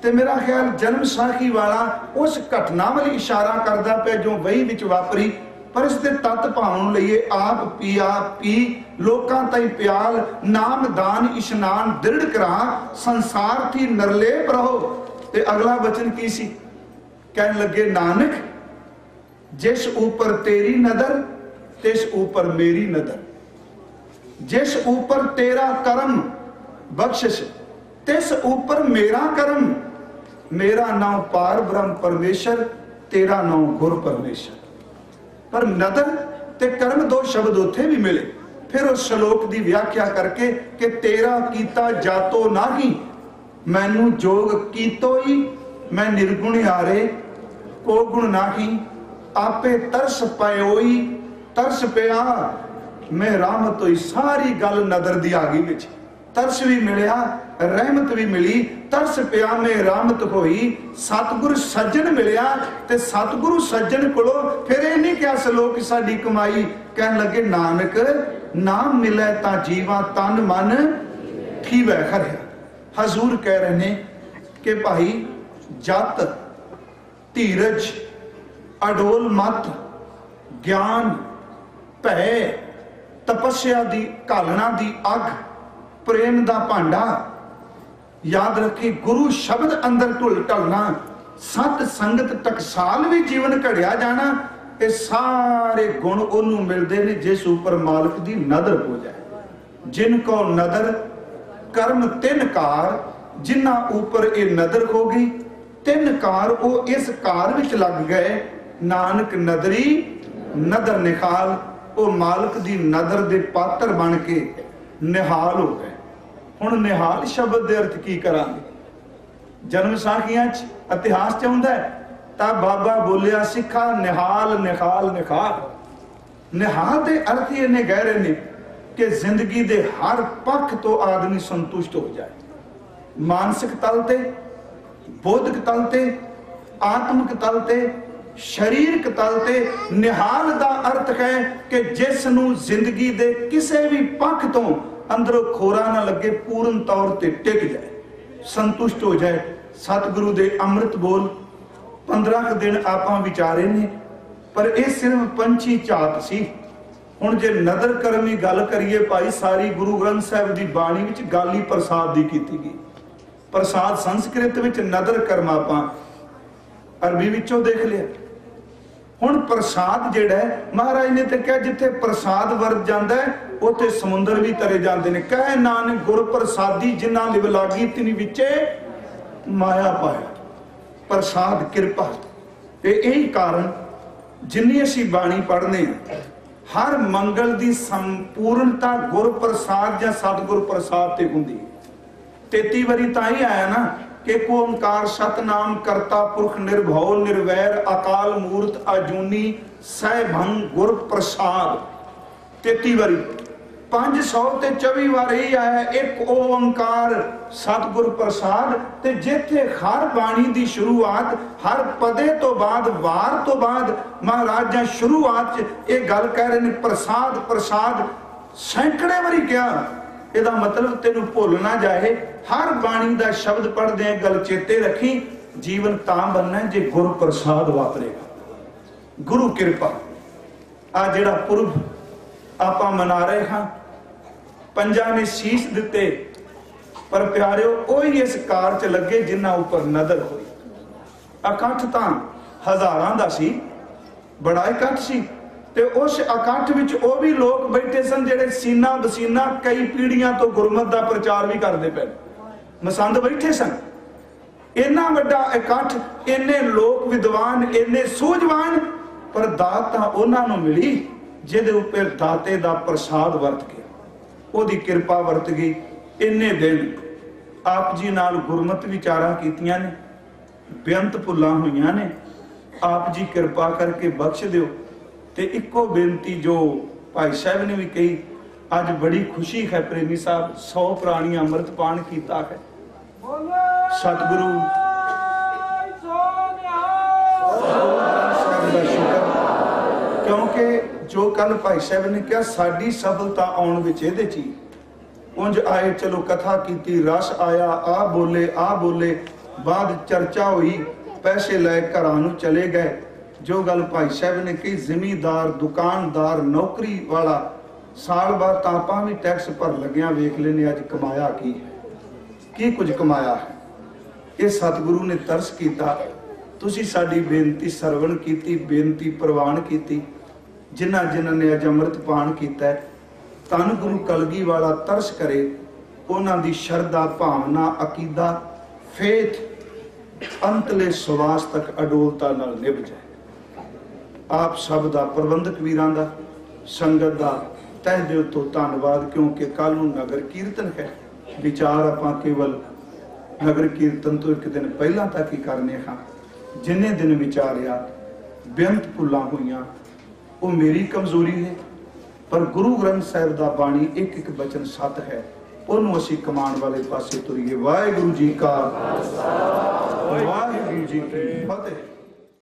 ते मेरा ख्याल जन्म साखी वाला उस घटना वाली इशारा करदा पे जो वही विच वापरी, पर इसके तत्त भावों लईए आप पी लोकां ताईं प्याल, नाम दान इशनान दृढ़ करा, संसार थी नरलेप रहो। ते अगला वचन की सी? कह लगे नानक जिस ऊपर तेरी नदर तिस ऊपर मेरी नदर, जिस ऊपर तेरा कर्म बख्शिश तिस ऊपर मेरा कर्म। मेरा नाम पार ब्रह्म परमेश्वर, तेरा नाम गुर परमेश्वर। पर नदर ते कर्म दो शब्द उथे भी मिले। फिर उस श्लोक की व्याख्या करके कि तेरा कीता जातो नाही, मैनू जोग कीतो ही मैं निर्गुण हारे को गुण नाही, आपे तरस पायोई तरस पिया मैं रहमत होई। सारी गल नदर दी आ गई विच, तरस भी मिलिया, रहमत भी मिली, तरस पिया में रहमत होई, सतगुरु सज्जन मिलिया ते सतगुरु सज्जन कोलो फिर ये नहीं क्या सलोक साडी कमाई। कहन लगे नानक नाम मिले ता जीवा तन मन ठीवै खरिया। हजूर कह रहे ने कि भाई जत धीरज अडोल मत ज्ञान भय तपस्या दी घालना दी अग प्रेम दा भांडा, याद रखी गुरु शब्द अंदर ढुल ढलना, सत संगत टकसाल भी जीवन घड़िया जाना, ये सारे गुण ओनू मिलते ने जिस ऊपर मालिक दी नदर हो जाए। जिनको नदर कर्म तिन कार, जिन्ना ऊपर ये नदर हो गई, तिन कार वो इस कार विच लग गए। नानक नदरी नदर निखाल, वो मालिक दी नदर दे पात्र बन के निहाल हो गए। हुण निहाल शब्द दे अर्थ की करांगे? जन्म साखियां इतिहास च आउंदा है तां बाबा बोलिया सिखा निहाल निहाल निखाल। निहाल दे अर्थ ये ने गहरे ने कि जिंदगी दे हर पक्ष तो आदमी संतुष्ट हो जाए, मानसिक तल ते, बौद्धिक तल ते, आत्मिक तल ते, शरीरक तल ते। निहाल दा अर्थ है कि जिस नूं जिंदगी दे किसी भी पक्ष तो अंदरों खोरा ना लगे, पूर्ण तौर ते टिक जाए, संतुष्ट हो जाए। सतगुरु दे अमृत बोल 15 दिन आपां विचारे ने, पर यह सिर्फ पंछी झात सी। हुण जे नदर करन दी गल करिए भाई, सारी गुरु ग्रंथ साहिब की बाणी विच गाली प्रसाद की कीती गई। प्रसाद संस्कृत विच, नदर कर्म आपां अरबी विचों देख लिया। हुण प्रसाद जिहड़ा है, महाराज ने तो कहा जिथे प्रसाद वरत जाता है उत्थे समुंदर भी तरे जाते हैं। कह नानक गुर प्रसादी जिन्हां लिव लागी तिनी विचे माया पाया। प्रसाद कृपा, यही कारण जिन्नी असीं बाणी पढ़ने हर मंगल की संपूर्णता गुर प्रसाद या सतगुर प्रसाद ते हुंदी। 33 वारी ताई आया ना कि एक ओंकार सतनाम करता पुरख निर्भव निर्वैर अकाल मूर्त अजूनी सहभंग गुर प्रसाद। 33 वारी 524 वार ही आया एक ओंकार सतगुर प्रसाद। ते जिथे हर बाणी की शुरुआत हर पदे तो बाद वार तो बाद महाराज जी शुरुआत ये गल कह रहे हैं प्रसाद प्रसाद। सैकड़े वारी क्या, ਇਹਦਾ मतलब तेन भुल ना जाए। हर बाणी का शब्द पढ़ते हैं गल चेते रखी, जीवन तां बनना जे गुरु प्रसाद वापरेगा। गुरु कृपा आ जिहड़ा पुरब आपां मना रहे हाँ, पंजा ने शीश दिते पर प्यारिओ ओही इस कार च लगे जिन्हां उपर नदर हुई। इकट्ठ तां हज़ारां दा सी, बड़ा इकट्ठ सी ते उस इकट्ठ विच ओ भी लोग बैठे सन जिहड़े सीना बसीना कई पीढ़ियां तो गुरमत दा प्रचार भी करदे पे मसंद बैठे सन। इन्ना वड्डा इकट्ठ, इन्ने लोक विद्वान, इन्ने सूझवान, पर दात तां उन्हां नूं मिली जिहदे उपर दाते दा प्रसाद वरत गया, ओदी किरपा वरत गई। इन्ने दिन आप जी नाल गुरमत विचारां कीतियां ने, बेअंत भुल्लां होईयां ने। आप जी किरपा करके बख्श दिओ। ते इको बेनती जो भाई साहब ने भी कही, अज बड़ी खुशी है प्रेमी साहब 100 प्राणियां अमृत पान कीता है। सतगुरु क्योंकि जो कल भाई साहब ने कहा साड़ी सफलता आउण विच इहदे च ही। उंज आए चलो कथा की, रस आया, आ बोले बाद चर्चा हुई, पैसे लै घरां नूं चले गए। जो गल भाई साहब ने कही जिमीदार दुकानदार नौकरी वाला साल बाद तापां भी टैक्स भर लग्या, वेख लेने अज कमाया की कुछ कमाया है। ये सतगुरु ने तरस किया, तुसी साडी बेनती सरवण की, बेनती प्रवान की। जिन्हां जिन्हां ने अज अमृत पान किया, धन गुरु कलगी वाला तरस करे, उन्हां दी शरधा भावना अकीदा फेथ अंतले सवास तक अडोलता नाल निभ जाए। आप सब दा प्रबंधक वीरां दा संगत दा तह दिल तो धन्नवाद, क्योंकि कल नूं नगर कीर्तन है। विचार आपां केवल नगर कीर्तन तो एक दिन पहला तक ही करने हाँ। जिन्ने दिन विचारिया बेअंत भुल्लां होईयां, वो मेरी कमजोरी है, पर गुरु ग्रंथ साहिब दा बाणी एक एक बचन सत है, उन्होंने असीं कमान वाले पासे तुरीए। वाहिगुरू जी का वाहिगुरू जी की फतेह।